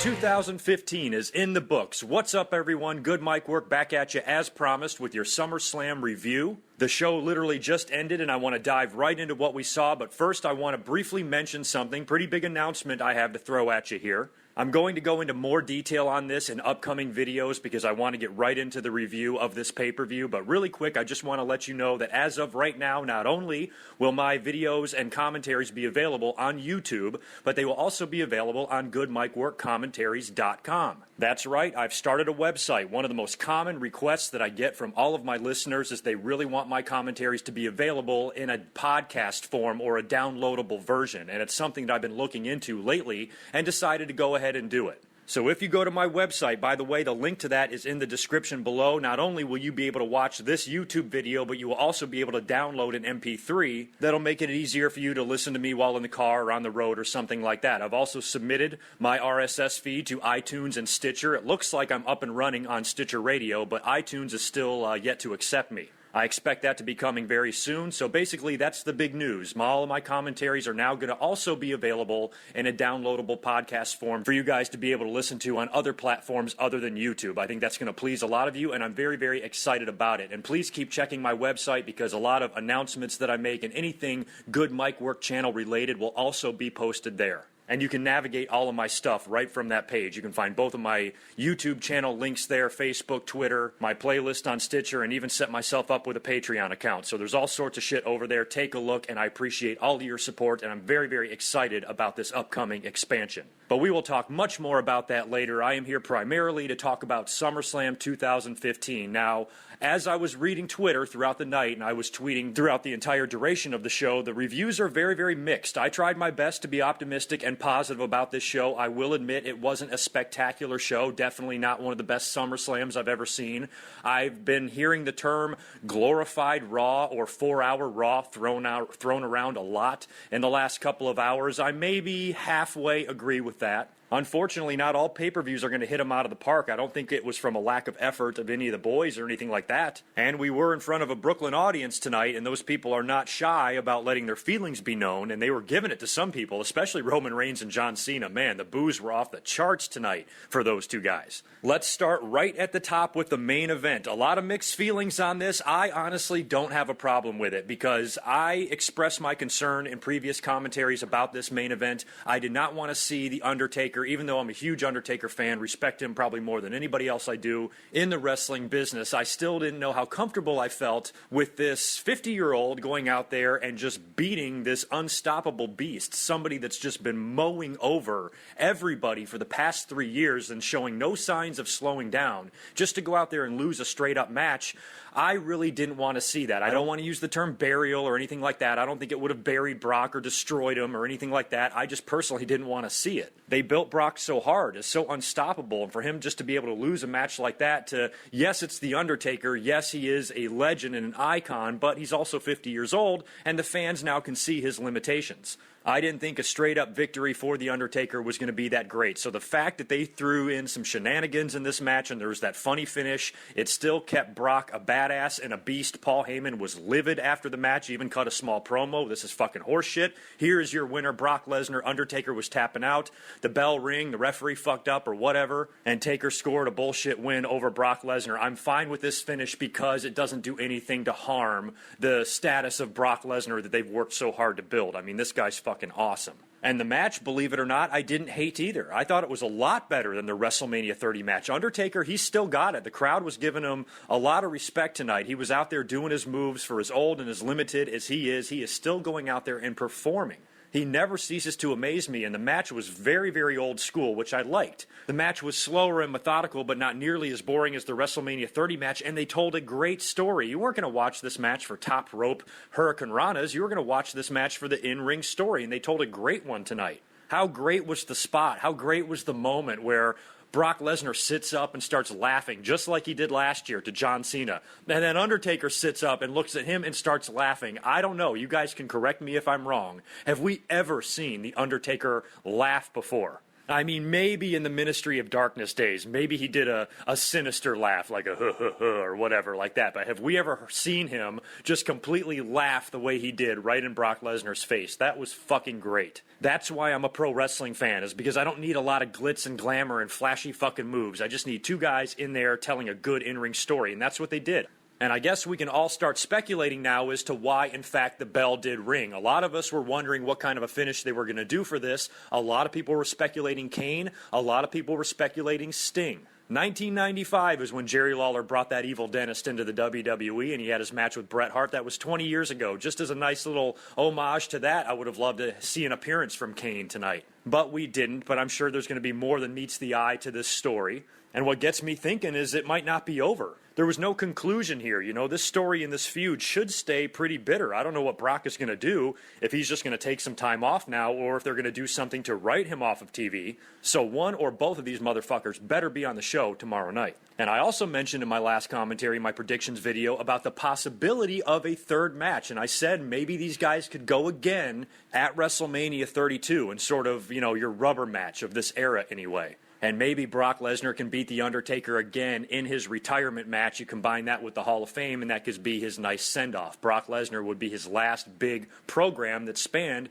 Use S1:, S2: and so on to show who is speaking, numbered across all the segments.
S1: 2015 is in the books. What's up, everyone? GoodMicWork back at you as promised with your SummerSlam review. The show literally just ended and I want to dive right into what we saw, but first I want to briefly mention something. Pretty big announcement I have to throw at you here. I'm going to go into more detail on this in upcoming videos because I want to get right into the review of this pay-per-view, but really quick, I just want to let you know that as of right now, not only will my videos and commentaries be available on YouTube, but they will also be available on GoodMicWorkCommentaries.com. That's right, I've started a website. One of the most common requests that I get from all of my listeners is they really want my commentaries to be available in a podcast form or a downloadable version, and it's something that I've been looking into lately and decided to go ahead and do it. So if you go to my website, by the way, the link to that is in the description below. Not only will you be able to watch this YouTube video, but you will also be able to download an MP3 that'll make it easier for you to listen to me while in the car or on the road or something like that. I've also submitted my RSS feed to iTunes and Stitcher. It looks like I'm up and running on Stitcher Radio, but iTunes is still yet to accept me. I expect that to be coming very soon, so basically that's the big news. All of my commentaries are now going to also be available in a downloadable podcast form for you guys to be able to listen to on other platforms other than YouTube. I think that's going to please a lot of you, and I'm very, very excited about it. And please keep checking my website because a lot of announcements that I make and anything Good Mic Work channel related will also be posted there. And you can navigate all of my stuff right from that page. You can find both of my YouTube channel links there, Facebook, Twitter, my playlist on Stitcher, and even set myself up with a Patreon account. So there's all sorts of shit over there. Take a look, and I appreciate all of your support, and I'm very, very excited about this upcoming expansion. But we will talk much more about that later. I am here primarily to talk about SummerSlam 2015. Now, as I was reading Twitter throughout the night, and I was tweeting throughout the entire duration of the show, the reviews are very, very mixed. I tried my best to be optimistic and positive about this show. I will admit it wasn't a spectacular show, definitely not one of the best SummerSlams I've ever seen. I've been hearing the term glorified Raw or 4-hour Raw thrown around a lot in the last couple of hours. I maybe halfway agree with that. Unfortunately, not all pay-per-views are going to hit them out of the park. I don't think it was from a lack of effort of any of the boys or anything like that. And we were in front of a Brooklyn audience tonight, and those people are not shy about letting their feelings be known, and they were giving it to some people, especially Roman Reigns and John Cena. Man, the boos were off the charts tonight for those two guys. Let's start right at the top with the main event. A lot of mixed feelings on this. I honestly don't have a problem with it because I expressed my concern in previous commentaries about this main event. I did not want to see The Undertaker, even though I'm a huge Undertaker fan, respect him probably more than anybody else I do in the wrestling business. I still didn't know how comfortable I felt with this 50-year-old going out there and just beating this unstoppable beast, somebody that's just been mowing over everybody for the past 3 years and showing no signs of slowing down, just to go out there and lose a straight-up match. I really didn't want to see that. I don't want to use the term burial or anything like that. I don't think it would have buried Brock or destroyed him or anything like that. I just personally didn't want to see it. They built Brock so hard, it's so unstoppable, and for him just to be able to lose a match like that to, yes, it's The Undertaker, yes, he is a legend and an icon, but he's also 50 years old, and the fans now can see his limitations. I didn't think a straight-up victory for The Undertaker was going to be that great. So the fact that they threw in some shenanigans in this match and there was that funny finish, it still kept Brock a badass and a beast. Paul Heyman was livid after the match. He even cut a small promo. This is fucking horseshit. Here is your winner, Brock Lesnar. Undertaker was tapping out. The bell rang, the referee fucked up or whatever, and Taker scored a bullshit win over Brock Lesnar. I'm fine with this finish because it doesn't do anything to harm the status of Brock Lesnar that they've worked so hard to build. I mean, this guy's fucking awesome. And the match, believe it or not, I didn't hate either. I thought it was a lot better than the WrestleMania 30 match. Undertaker, he still got it. The crowd was giving him a lot of respect tonight. He was out there doing his moves for as old and as limited as he is still going out there and performing. He never ceases to amaze me, and the match was very, very old school, which I liked. The match was slower and methodical, but not nearly as boring as the WrestleMania 30 match, and they told a great story. You weren't going to watch this match for top rope Hurricane Ranas. You were going to watch this match for the in-ring story, and they told a great one tonight. How great was the spot? How great was the moment where Brock Lesnar sits up and starts laughing, just like he did last year to John Cena. And then Undertaker sits up and looks at him and starts laughing. I don't know. You guys can correct me if I'm wrong. Have we ever seen The Undertaker laugh before? I mean, maybe in the Ministry of Darkness days, maybe he did a sinister laugh, like a or whatever like that. But have we ever seen him just completely laugh the way he did right in Brock Lesnar's face? That was fucking great. That's why I'm a pro wrestling fan, is because I don't need a lot of glitz and glamour and flashy fucking moves. I just need two guys in there telling a good in-ring story, and that's what they did. And I guess we can all start speculating now as to why, in fact, the bell did ring. A lot of us were wondering what kind of a finish they were going to do for this. A lot of people were speculating Kane. A lot of people were speculating Sting. 1995 is when Jerry Lawler brought that evil dentist into the WWE, and he had his match with Bret Hart. That was 20 years ago. Just as a nice little homage to that, I would have loved to see an appearance from Kane tonight. But we didn't, but I'm sure there's going to be more than meets the eye to this story. And what gets me thinking is it might not be over. There was no conclusion here. You know, this story and this feud should stay pretty bitter. I don't know what Brock is going to do, if he's just going to take some time off now, or if they're going to do something to write him off of TV. So one or both of these motherfuckers better be on the show tomorrow night. And I also mentioned in my last commentary, my predictions video, about the possibility of a third match. And I said maybe these guys could go again at WrestleMania 32 and sort of, you know, your rubber match of this era anyway. And maybe Brock Lesnar can beat The Undertaker again in his retirement match. You combine that with the Hall of Fame, and that could be his nice send-off. Brock Lesnar would be his last big program that spanned,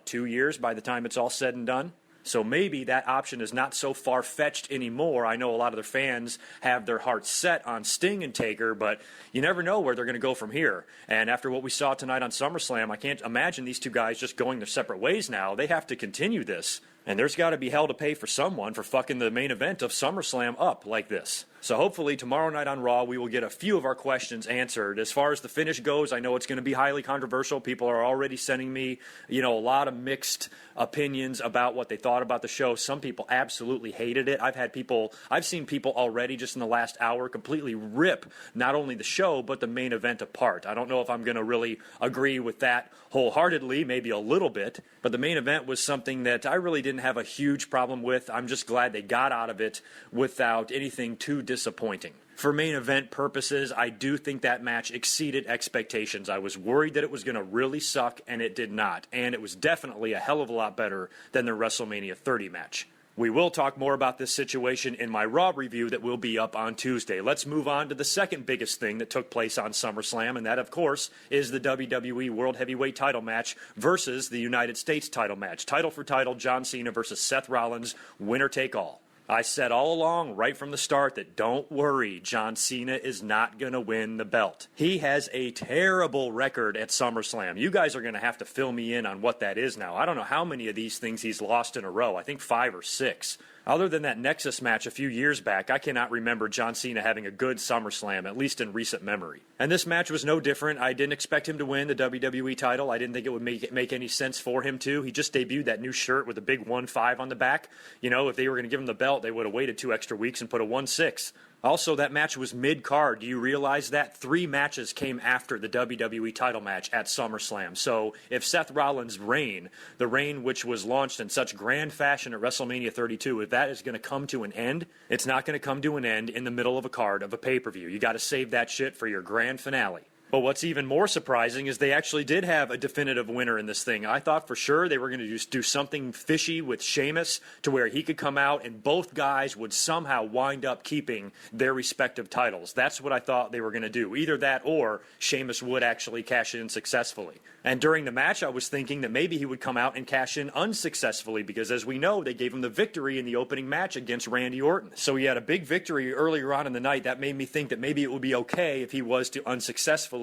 S1: 2 years by the time it's all said and done? So maybe that option is not so far-fetched anymore. I know a lot of their fans have their hearts set on Sting and Taker, but you never know where they're going to go from here. And after what we saw tonight on SummerSlam, I can't imagine these two guys just going their separate ways now. They have to continue this. And there's got to be hell to pay for someone for fucking the main event of SummerSlam up like this. So hopefully tomorrow night on Raw we will get a few of our questions answered. As far as the finish goes, I know it's going to be highly controversial. People are already sending me, a lot of mixed opinions about what they thought about the show. Some people absolutely hated it. I've seen people already just in the last hour completely rip not only the show but the main event apart. I don't know if I'm going to really agree with that wholeheartedly, maybe a little bit, but the main event was something that I really didn't have a huge problem with. I'm just glad they got out of it without anything too disappointing. For main event purposes, I do think that match exceeded expectations. I was worried that it was going to really suck, and it did not. And it was definitely a hell of a lot better than the WrestleMania 30 match. We will talk more about this situation in my Raw review that will be up on Tuesday. Let's move on to the second biggest thing that took place on SummerSlam, and that, of course, is the WWE World Heavyweight title match versus the United States title match. Title for title, John Cena versus Seth Rollins, winner take all. I said all along, right from the start, that don't worry, John Cena is not going to win the belt. He has a terrible record at SummerSlam. You guys are going to have to fill me in on what that is now. I don't know how many of these things he's lost in a row. I think 5 or 6. Other than that Nexus match a few years back, I cannot remember John Cena having a good SummerSlam, at least in recent memory. And this match was no different. I didn't expect him to win the WWE title. I didn't think it would make any sense for him to. He just debuted that new shirt with a big 1-5 on the back. If they were going to give him the belt, they would have waited 2 extra weeks and put a 1-6. Also, that match was mid-card. Do you realize that? 3 matches came after the WWE title match at SummerSlam. So if Seth Rollins' reign, the reign which was launched in such grand fashion at WrestleMania 32, if that is going to come to an end, it's not going to come to an end in the middle of a card of a pay-per-view. You got to save that shit for your grand finale. But what's even more surprising is they actually did have a definitive winner in this thing. I thought for sure they were going to just do something fishy with Sheamus to where he could come out and both guys would somehow wind up keeping their respective titles. That's what I thought they were going to do. Either that or Sheamus would actually cash in successfully. And during the match, I was thinking that maybe he would come out and cash in unsuccessfully because, as we know, they gave him the victory in the opening match against Randy Orton. So he had a big victory earlier on in the night. That made me think that maybe it would be okay if he was to unsuccessfully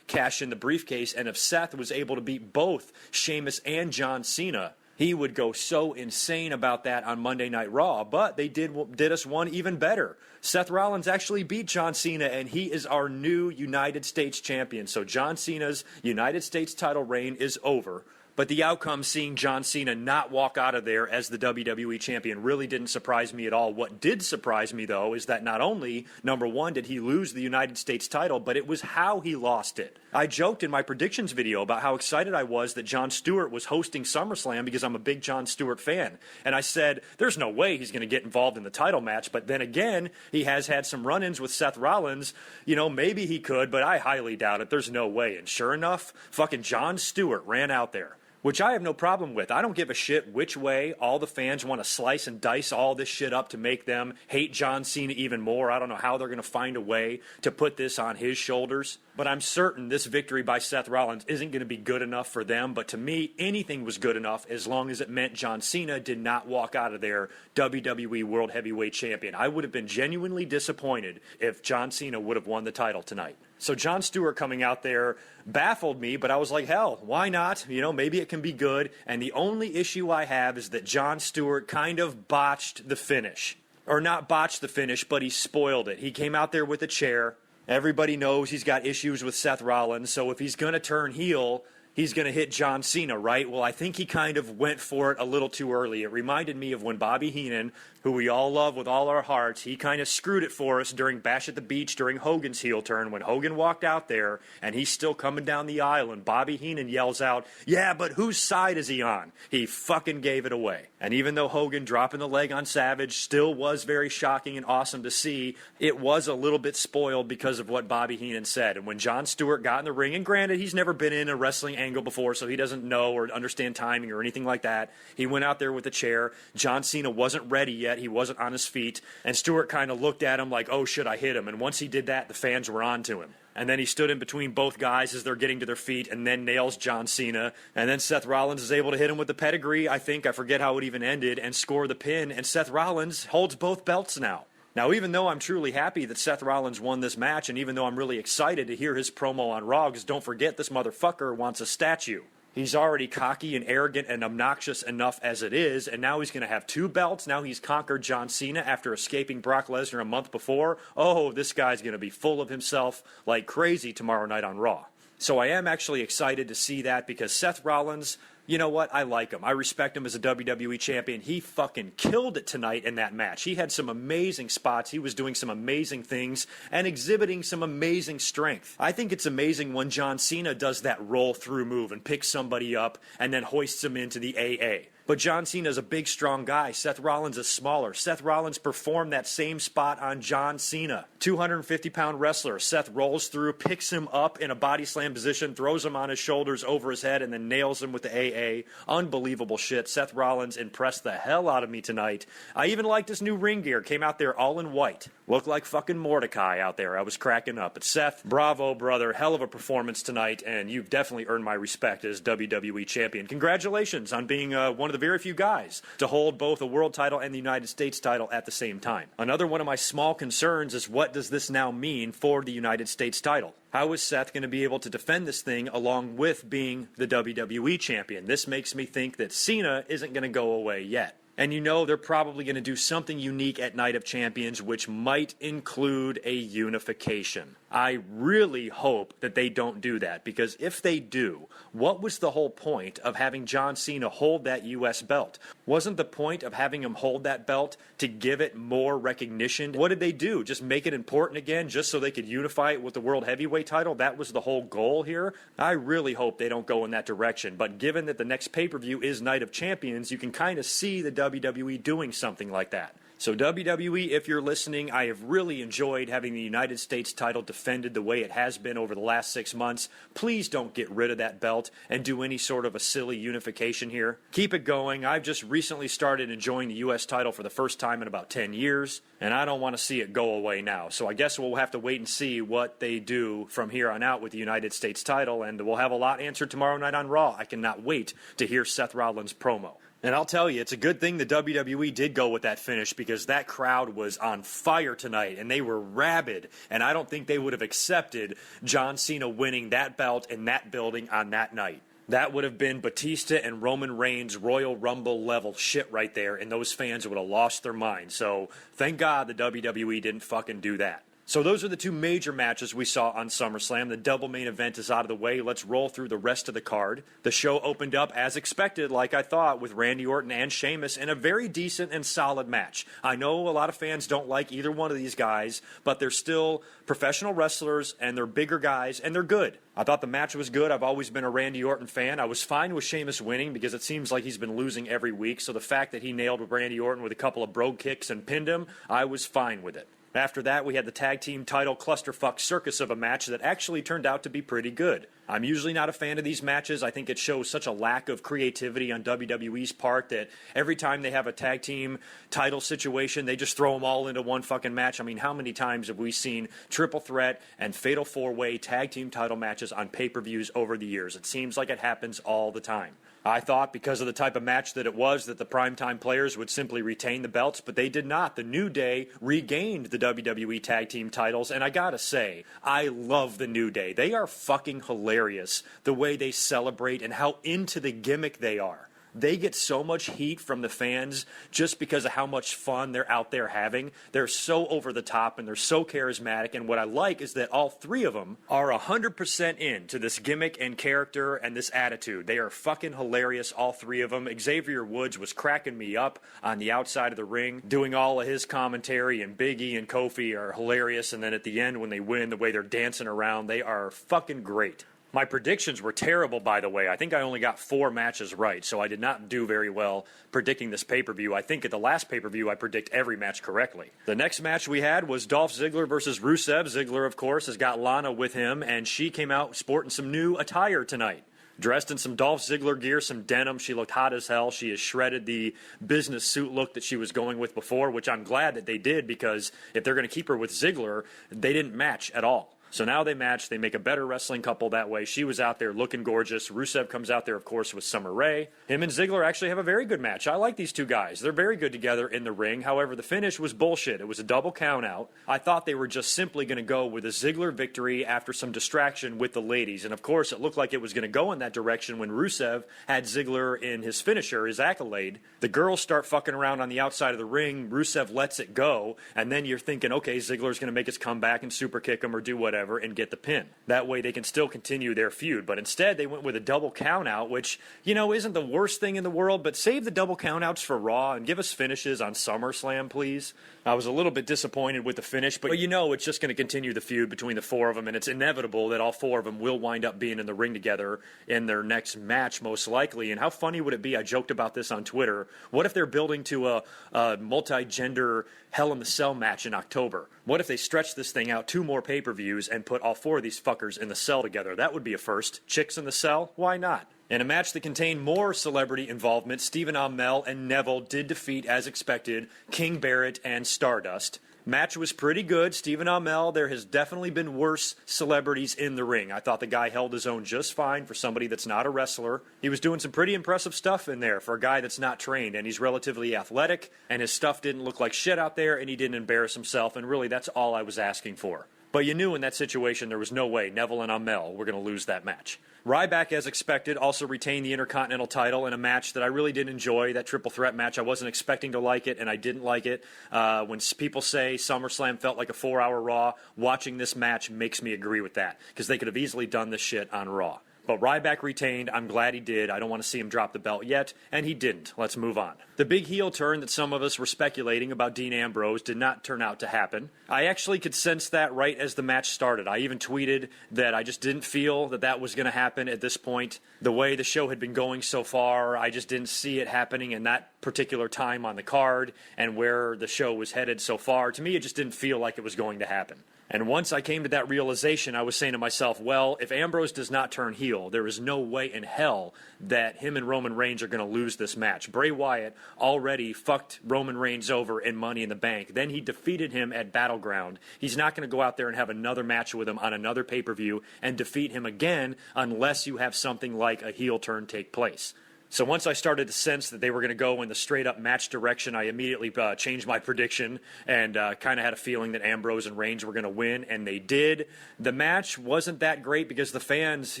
S1: cash in the briefcase, and if Seth was able to beat both Sheamus and John Cena, he would go so insane about that on Monday Night Raw. But they did us one even better. Seth Rollins actually beat John Cena, and he is our new United States champion. So John Cena's United States title reign is over. But the outcome, seeing John Cena not walk out of there as the WWE champion, really didn't surprise me at all. What did surprise me, though, is that not only, number one, did he lose the United States title, but it was how he lost it. I joked in my predictions video about how excited I was that Jon Stewart was hosting SummerSlam because I'm a big Jon Stewart fan. And I said, there's no way he's going to get involved in the title match. But then again, he has had some run-ins with Seth Rollins. Maybe he could, but I highly doubt it. There's no way. And sure enough, fucking Jon Stewart ran out there. which I have no problem with. I don't give a shit which way all the fans want to slice and dice all this shit up to make them hate John Cena even more. I don't know how they're going to find a way to put this on his shoulders. But I'm certain this victory by Seth Rollins isn't going to be good enough for them. But to me, anything was good enough as long as it meant John Cena did not walk out of there WWE World Heavyweight Champion. I would have been genuinely disappointed if John Cena would have won the title tonight. So Jon Stewart coming out there baffled me, but I was like, hell, why not? You know, maybe it can be good. And the only issue I have is that Jon Stewart kind of botched the finish. Or not botched the finish, but he spoiled it. He came out there with a chair. Everybody knows he's got issues with Seth Rollins, so if he's going to turn heel, he's going to hit John Cena, right? Well, I think he kind of went for it a little too early. It reminded me of when Bobby Heenan, who we all love with all our hearts, he kind of screwed it for us during Bash at the Beach during Hogan's heel turn when Hogan walked out there and he's still coming down the aisle and Bobby Heenan yells out, yeah, but whose side is he on? He fucking gave it away. And even though Hogan dropping the leg on Savage still was very shocking and awesome to see, it was a little bit spoiled because of what Bobby Heenan said. And when Jon Stewart got in the ring, and granted, he's never been in a wrestling angle before, so he doesn't know or understand timing or anything like that. He went out there with a chair. John Cena wasn't ready yet. He wasn't on his feet. And Stewart kind of looked at him like, oh, should I hit him? And once he did that, the fans were on to him. And then he stood in between both guys as they're getting to their feet and then nails John Cena. And then Seth Rollins is able to hit him with the pedigree, I forget how it even ended, and score the pin. And Seth Rollins holds both belts now. Now, even though I'm truly happy that Seth Rollins won this match, and even though I'm really excited to hear his promo on Raw, because don't forget, this motherfucker wants a statue. He's already cocky and arrogant and obnoxious enough as it is, and now he's going to have two belts. Now he's conquered John Cena after escaping Brock Lesnar a month before. Oh, this guy's going to be full of himself like crazy tomorrow night on Raw. So I am actually excited to see that because Seth Rollins, you know what? I like him. I respect him as a WWE champion. He fucking killed it tonight in that match. He had some amazing spots. He was doing some amazing things and exhibiting some amazing strength. I think it's amazing when John Cena does that roll-through move and picks somebody up and then hoists him into the AA. But John Cena's a big, strong guy. Seth Rollins is smaller. Seth Rollins performed that same spot on John Cena. 250-pound wrestler. Seth rolls through, picks him up in a body slam position, throws him on his shoulders over his head, and then nails him with the AA. Unbelievable shit. Seth Rollins impressed the hell out of me tonight. I even liked his new ring gear. Came out there all in white. Looked like fucking Mordecai out there. I was cracking up. But Seth, bravo, brother. Hell of a performance tonight, and you've definitely earned my respect as WWE champion. Congratulations on being one of the very few guys to hold both a world title and the United States title at the same time. Another one of my small concerns is what does this now mean for the United States title? How is Seth going to be able to defend this thing along with being the WWE champion? This makes me think that Cena isn't going to go away yet. And you know they're probably going to do something unique at Night of Champions, which might include a unification. I really hope that they don't do that, because if they do, what was the whole point of having John Cena hold that U.S. belt? Wasn't the point of having him hold that belt to give it more recognition? What did they do? Just make it important again just so they could unify it with the World Heavyweight title? That was the whole goal here? I really hope they don't go in that direction, but given that the next pay-per-view is Night of Champions, you can kind of see the WWE doing something like that. So WWE, if you're listening, I have really enjoyed having the United States title defended the way it has been over the last 6 months. Please don't get rid of that belt and do any sort of a silly unification here. Keep it going. I've just recently started enjoying the U.S. title for the first time in about 10 years, and I don't want to see it go away now. So I guess we'll have to wait and see what they do from here on out with the United States title, and we'll have a lot answered tomorrow night on Raw. I cannot wait to hear Seth Rollins' promo. And I'll tell you, it's a good thing the WWE did go with that finish, because that crowd was on fire tonight, and they were rabid, and I don't think they would have accepted John Cena winning that belt in that building on that night. That would have been Batista and Roman Reigns Royal Rumble level shit right there, and those fans would have lost their minds. So thank God the WWE didn't fucking do that. So those are the two major matches we saw on SummerSlam. The double main event is out of the way. Let's roll through the rest of the card. The show opened up as expected, like I thought, with Randy Orton and Sheamus in a very decent and solid match. I know a lot of fans don't like either one of these guys, but they're still professional wrestlers, and they're bigger guys, and they're good. I thought the match was good. I've always been a Randy Orton fan. I was fine with Sheamus winning because it seems like he's been losing every week, so the fact that he nailed Randy Orton with a couple of brogue kicks and pinned him, I was fine with it. After that, we had the tag team title clusterfuck circus of a match that actually turned out to be pretty good. I'm usually not a fan of these matches. I think it shows such a lack of creativity on WWE's part that every time they have a tag team title situation, they just throw them all into one fucking match. I mean, how many times have we seen triple threat and fatal four-way tag team title matches on pay-per-views over the years? It seems like it happens all the time. I thought because of the type of match that it was that the primetime players would simply retain the belts, but they did not. The New Day regained the WWE Tag Team titles, and I gotta say, I love the New Day. They are fucking hilarious, the way they celebrate and how into the gimmick they are. They get so much heat from the fans just because of how much fun they're out there having. They're so over the top and they're so charismatic. And what I like is that all three of them are 100% into this gimmick and character and this attitude. They are fucking hilarious, all three of them. Xavier Woods was cracking me up on the outside of the ring, doing all of his commentary, and Big E and Kofi are hilarious. And then at the end when they win, the way they're dancing around, they are fucking great. My predictions were terrible, by the way. I think I only got 4 matches right, so I did not do very well predicting this pay-per-view. I think at the last pay-per-view, I predict every match correctly. The next match we had was Dolph Ziggler versus Rusev. Ziggler, of course, has got Lana with him, and she came out sporting some new attire tonight. Dressed in some Dolph Ziggler gear, some denim. She looked hot as hell. She has shredded the business suit look that she was going with before, which I'm glad that they did, because if they're going to keep her with Ziggler, they didn't match at all. So now they match. They make a better wrestling couple that way. She was out there looking gorgeous. Rusev comes out there, of course, with Summer Rae. Him and Ziggler actually have a very good match. I like these two guys. They're very good together in the ring. However, the finish was bullshit. It was a double count out. I thought they were just simply going to go with a Ziggler victory after some distraction with the ladies. And, of course, it looked like it was going to go in that direction when Rusev had Ziggler in his finisher, his accolade. The girls start fucking around on the outside of the ring. Rusev lets it go. And then you're thinking, okay, Ziggler's going to make his comeback and super kick him or do whatever and get the pin. That way they can still continue their feud. But instead they went with a double count out, which, you know, isn't the worst thing in the world, but save the double count outs for Raw and give us finishes on SummerSlam, please. I was a little bit disappointed with the finish, but you know it's just going to continue the feud between the 4 of them, and it's inevitable that all 4 of them will wind up being in the ring together in their next match, most likely. And how funny would it be? I joked about this on Twitter. What if they're building to a multi-gender Hell in the Cell match in October? What if they stretch this thing out 2 more pay-per-views and put all 4 of these fuckers in the cell together? That would be a first. Chicks in the cell? Why not? In a match that contained more celebrity involvement, Stephen Amell and Neville did defeat, as expected, King Barrett and Stardust. Match was pretty good. Stephen Amell, there has definitely been worse celebrities in the ring. I thought the guy held his own just fine for somebody that's not a wrestler. He was doing some pretty impressive stuff in there for a guy that's not trained, and he's relatively athletic, and his stuff didn't look like shit out there, and he didn't embarrass himself, and really that's all I was asking for. But you knew in that situation there was no way Neville and Amell were going to lose that match. Ryback, as expected, also retained the Intercontinental title in a match that I really did enjoy, that triple threat match. I wasn't expecting to like it, and I didn't like it. When people say SummerSlam felt like a 4-hour Raw, watching this match makes me agree with that, because they could have easily done this shit on Raw. But Ryback retained. I'm glad he did. I don't want to see him drop the belt yet, and he didn't. Let's move on. The big heel turn that some of us were speculating about Dean Ambrose did not turn out to happen. I actually could sense that right as the match started. I even tweeted that I just didn't feel that that was going to happen at this point. The way the show had been going so far, I just didn't see it happening in that particular time on the card and where the show was headed so far. To me, it just didn't feel like it was going to happen. And once I came to that realization, I was saying to myself, well, if Ambrose does not turn heel, there is no way in hell that him and Roman Reigns are going to lose this match. Bray Wyatt already fucked Roman Reigns over in Money in the Bank. Then he defeated him at Battleground. He's not going to go out there and have another match with him on another pay-per-view and defeat him again unless you have something like a heel turn take place. So once I started to sense that they were going to go in the straight-up match direction, I immediately changed my prediction and kind of had a feeling that Ambrose and Reigns were going to win, and they did. The match wasn't that great because the fans,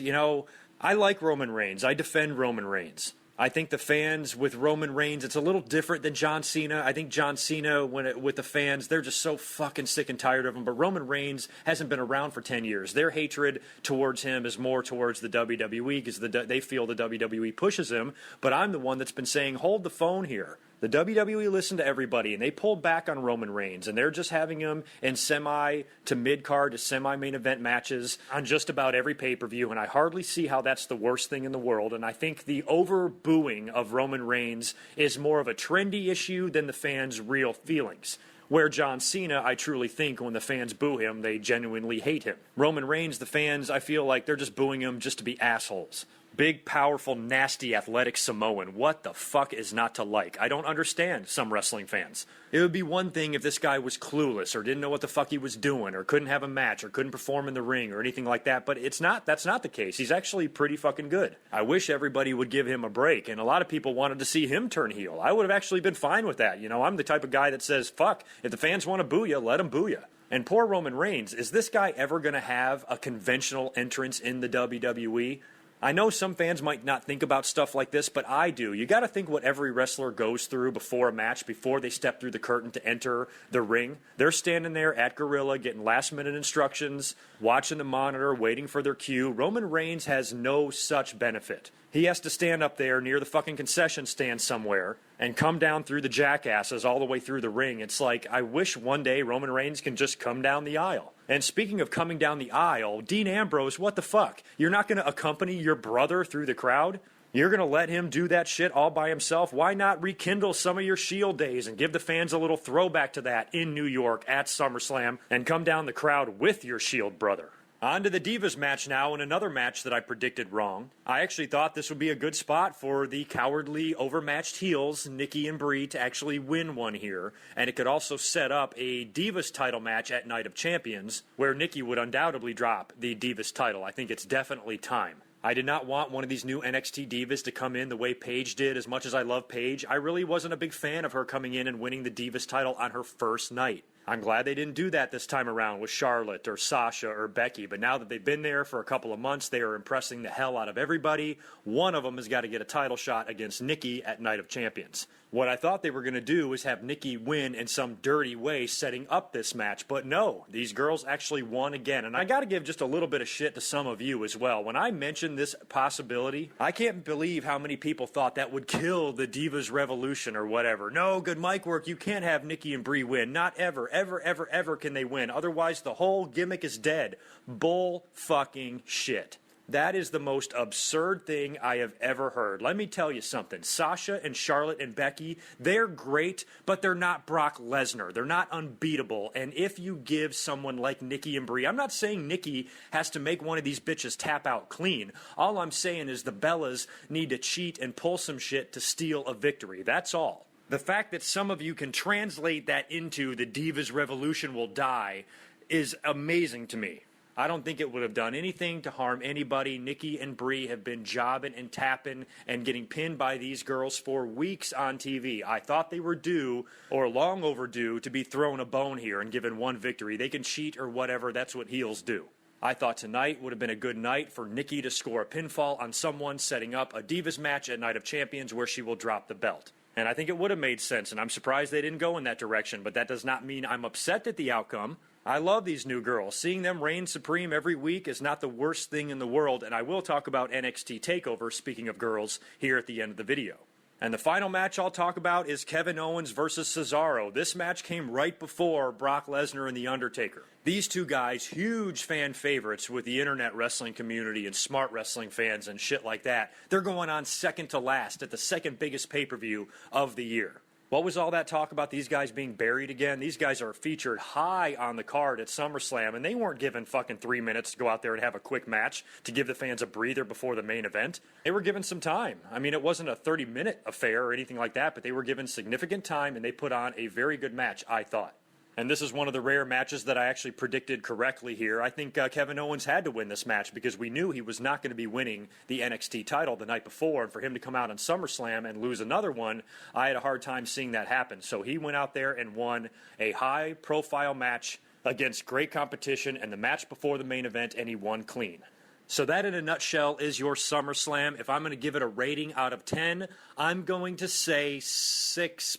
S1: you know, I like Roman Reigns. I defend Roman Reigns. I think the fans with Roman Reigns, it's a little different than John Cena. I think John Cena, with the fans, they're just so fucking sick and tired of him. But Roman Reigns hasn't been around for 10 years. Their hatred towards him is more towards the WWE because they feel the WWE pushes him. But I'm the one that's been saying, hold the phone here. The WWE listened to everybody, and they pulled back on Roman Reigns, and they're just having him in semi to mid-card to semi-main event matches on just about every pay-per-view, and I hardly see how that's the worst thing in the world, and I think the over-booing of Roman Reigns is more of a trendy issue than the fans' real feelings. Where John Cena, I truly think when the fans boo him, they genuinely hate him. Roman Reigns, the fans, I feel like they're just booing him just to be assholes. Big, powerful, nasty, athletic Samoan. What the fuck is not to like? I don't understand some wrestling fans. It would be one thing if this guy was clueless or didn't know what the fuck he was doing or couldn't have a match or couldn't perform in the ring or anything like that, but that's not the case. He's actually pretty fucking good. I wish everybody would give him a break, and a lot of people wanted to see him turn heel. I would have actually been fine with that. You know, I'm the type of guy that says, fuck, if the fans want to boo you, let them boo you. And poor Roman Reigns, is this guy ever going to have a conventional entrance in the WWE? I know some fans might not think about stuff like this, but I do. You got to think what every wrestler goes through before a match, before they step through the curtain to enter the ring. They're standing there at Gorilla getting last-minute instructions, watching the monitor, waiting for their cue. Roman Reigns has no such benefit. He has to stand up there near the fucking concession stand somewhere and come down through the jackasses all the way through the ring. It's like, I wish one day Roman Reigns can just come down the aisle. And speaking of coming down the aisle, Dean Ambrose, what the fuck? You're not going to accompany your brother through the crowd? You're going to let him do that shit all by himself? Why not rekindle some of your Shield days and give the fans a little throwback to that in New York at SummerSlam and come down the crowd with your Shield brother? On to the Divas match now, and another match that I predicted wrong. I actually thought this would be a good spot for the cowardly, overmatched heels, Nikki and Brie, to actually win one here. And it could also set up a Divas title match at Night of Champions, where Nikki would undoubtedly drop the Divas title. I think it's definitely time. I did not want one of these new NXT Divas to come in the way Paige did. As much as I love Paige, I really wasn't a big fan of her coming in and winning the Divas title on her first night. I'm glad they didn't do that this time around with Charlotte or Sasha or Becky, but now that they've been there for a couple of months, they are impressing the hell out of everybody. One of them has got to get a title shot against Nikki at Night of Champions. What I thought they were going to do was have Nikki win in some dirty way setting up this match, but no, these girls actually won again. And I got to give just a little bit of shit to some of you as well. When I mentioned this possibility, I can't believe how many people thought that would kill the Divas Revolution or whatever. No, GoodMicWork, you can't have Nikki and Brie win. Not ever, ever, ever, ever can they win. Otherwise, the whole gimmick is dead. Bull fucking shit. That is the most absurd thing I have ever heard. Let me tell you something. Sasha and Charlotte and Becky, they're great, but they're not Brock Lesnar. They're not unbeatable. And if you give someone like Nikki and Brie, I'm not saying Nikki has to make one of these bitches tap out clean. All I'm saying is the Bellas need to cheat and pull some shit to steal a victory. That's all. The fact that some of you can translate that into the Divas Revolution will die is amazing to me. I don't think it would have done anything to harm anybody. Nikki and Brie have been jobbing and tapping and getting pinned by these girls for weeks on TV. I thought they were due, or long overdue, to be thrown a bone here and given one victory. They can cheat or whatever. That's what heels do. I thought tonight would have been a good night for Nikki to score a pinfall on someone, setting up a Divas match at Night of Champions where she will drop the belt. And I think it would have made sense, and I'm surprised they didn't go in that direction, but that does not mean I'm upset at the outcome. I love these new girls. Seeing them reign supreme every week is not the worst thing in the world, and I will talk about NXT TakeOver, speaking of girls, here at the end of the video. And the final match I'll talk about is Kevin Owens versus Cesaro. This match came right before Brock Lesnar and The Undertaker. These two guys, huge fan favorites with the internet wrestling community and smart wrestling fans and shit like that. They're going on second to last at the second biggest pay-per-view of the year. What was all that talk about these guys being buried again? These guys are featured high on the card at SummerSlam, and they weren't given fucking 3 minutes to go out there and have a quick match to give the fans a breather before the main event. They were given some time. I mean, it wasn't a 30-minute affair or anything like that, but they were given significant time, and they put on a very good match, I thought. And this is one of the rare matches that I actually predicted correctly here. I think Kevin Owens had to win this match because we knew he was not going to be winning the NXT title the night before. And for him to come out on SummerSlam and lose another one, I had a hard time seeing that happen. So he went out there and won a high-profile match against great competition and the match before the main event, and he won clean. So that, in a nutshell, is your SummerSlam. If I'm going to give it a rating out of 10, I'm going to say 7.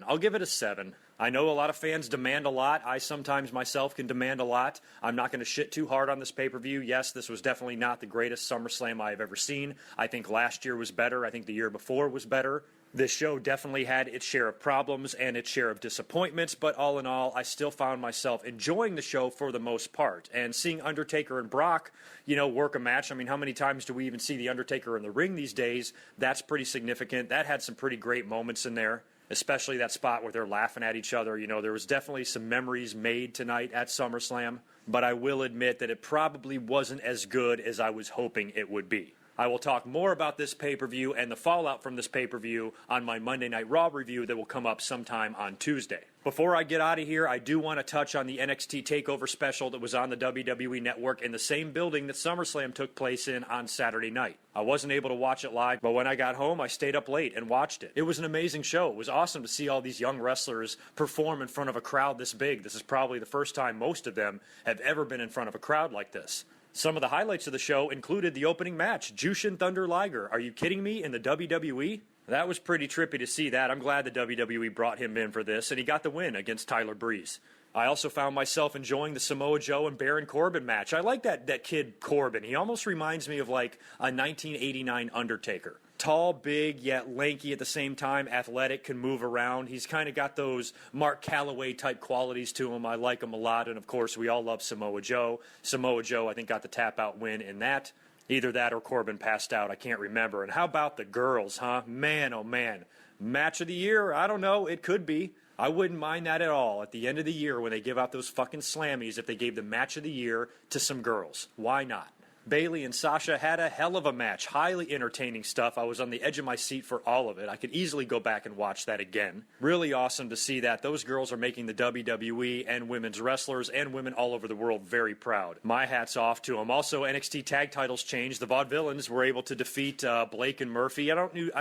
S1: I'll give it a 7. I know a lot of fans demand a lot. I sometimes myself can demand a lot. I'm not going to shit too hard on this pay-per-view. Yes, this was definitely not the greatest SummerSlam I have ever seen. I think last year was better. I think the year before was better. This show definitely had its share of problems and its share of disappointments, but all in all, I still found myself enjoying the show for the most part. And seeing Undertaker and Brock, work a match. I mean, how many times do we even see The Undertaker in the ring these days? That's pretty significant. That had some pretty great moments in there. especially that spot where they're laughing at each other. You know, there was definitely some memories made tonight at SummerSlam, but I will admit that it probably wasn't as good as I was hoping it would be. I will talk more about this pay-per-view and the fallout from this pay-per-view on my Monday Night Raw review that will come up sometime on Tuesday. Before I get out of here, I do want to touch on the NXT TakeOver special that was on the WWE Network in the same building that SummerSlam took place in on Saturday night. I wasn't able to watch it live, but when I got home, I stayed up late and watched it. It was an amazing show. It was awesome to see all these young wrestlers perform in front of a crowd this big. This is probably the first time most of them have ever been in front of a crowd like this. Some of the highlights of the show included the opening match, Jushin Thunder Liger. Are you kidding me? In the WWE? That was pretty trippy to see that. I'm glad the WWE brought him in for this, and he got the win against Tyler Breeze. I also found myself enjoying the Samoa Joe and Baron Corbin match. I like that kid Corbin. He almost reminds me of like a 1989 Undertaker. Tall, big, yet lanky at the same time, athletic, can move around. He's kind of got those Mark Calloway-type qualities to him. I like him a lot, and of course, we all love Samoa Joe. Samoa Joe, I think, got the tap-out win in that. Either that or Corbin passed out, I can't remember. And how about the girls, huh? Man, oh man. Match of the year? I don't know. It could be. I wouldn't mind that at all at the end of the year when they give out those fucking Slammies if they gave the match of the year to some girls. Why not? Bayley and Sasha had a hell of a match. Highly entertaining stuff. I was on the edge of my seat for all of it. I could easily go back and watch that again. Really awesome to see that. Those girls are making the WWE and women's wrestlers and women all over the world very proud. My hat's off to them. Also, NXT tag titles changed. The Vaudevillains were able to defeat Blake and Murphy. I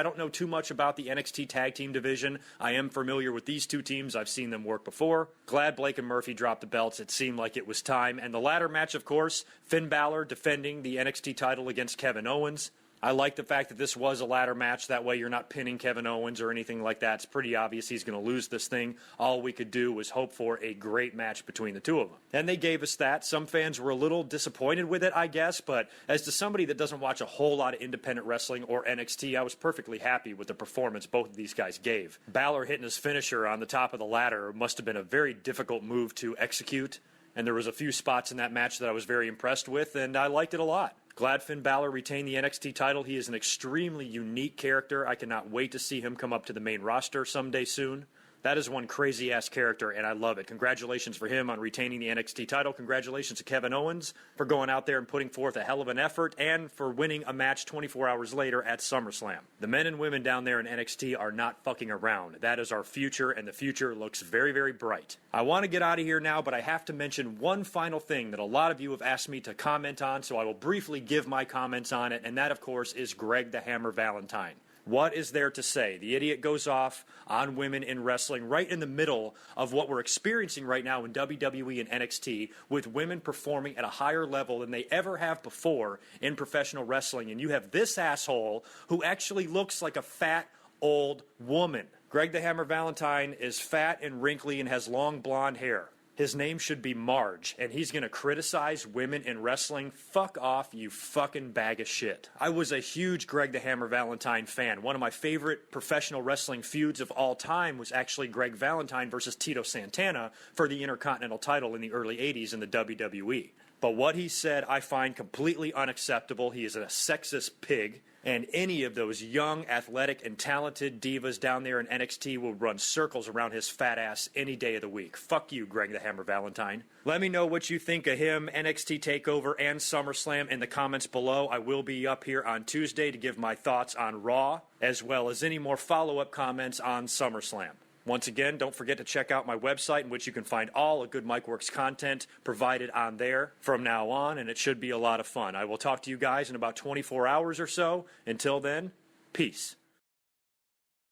S1: don't know too much about the NXT tag team division. I am familiar with these two teams. I've seen them work before. Glad Blake and Murphy dropped the belts. It seemed like it was time. And the ladder match, of course, Finn Balor defending the NXT title against Kevin Owens. I like the fact that this was a ladder match. That way you're not pinning Kevin Owens or anything like that. It's pretty obvious he's going to lose this thing. All we could do was hope for a great match between the two of them. And they gave us that. Some fans were a little disappointed with it, I guess, but as to somebody that doesn't watch a whole lot of independent wrestling or NXT, I was perfectly happy with the performance both of these guys gave. Balor hitting his finisher on the top of the ladder must have been a very difficult move to execute, and there was a few spots in that match that I was very impressed with, and I liked it a lot. Glad Finn Balor retained the NXT title. He is an extremely unique character. I cannot wait to see him come up to the main roster someday soon. That is one crazy-ass character, and I love it. Congratulations for him on retaining the NXT title. Congratulations to Kevin Owens for going out there and putting forth a hell of an effort and for winning a match 24 hours later at SummerSlam. The men and women down there in NXT are not fucking around. That is our future, and the future looks very, very bright. I want to get out of here now, but I have to mention one final thing that a lot of you have asked me to comment on, so I will briefly give my comments on it, and that, of course, is Greg the Hammer Valentine. What is there to say? The idiot goes off on women in wrestling right in the middle of what we're experiencing right now in WWE and NXT, with women performing at a higher level than they ever have before in professional wrestling. And you have this asshole who actually looks like a fat old woman. Greg the Hammer Valentine is fat and wrinkly and has long blonde hair. His name should be Marge, and he's going to criticize women in wrestling? Fuck off, you fucking bag of shit. I was a huge Greg the Hammer Valentine fan. One of my favorite professional wrestling feuds of all time was actually Greg Valentine versus Tito Santana for the Intercontinental title in the early 80s in the WWE. But what he said I find completely unacceptable. He is a sexist pig. And any of those young, athletic, and talented divas down there in NXT will run circles around his fat ass any day of the week. Fuck you, Greg the Hammer Valentine. Let me know what you think of him, NXT TakeOver, and SummerSlam in the comments below. I will be up here on Tuesday to give my thoughts on Raw, as well as any more follow-up comments on SummerSlam. Once again, don't forget to check out my website, in which you can find all of GoodMicWork's content provided on there from now on, and it should be a lot of fun. I will talk to you guys in about 24 hours or so. Until then, peace.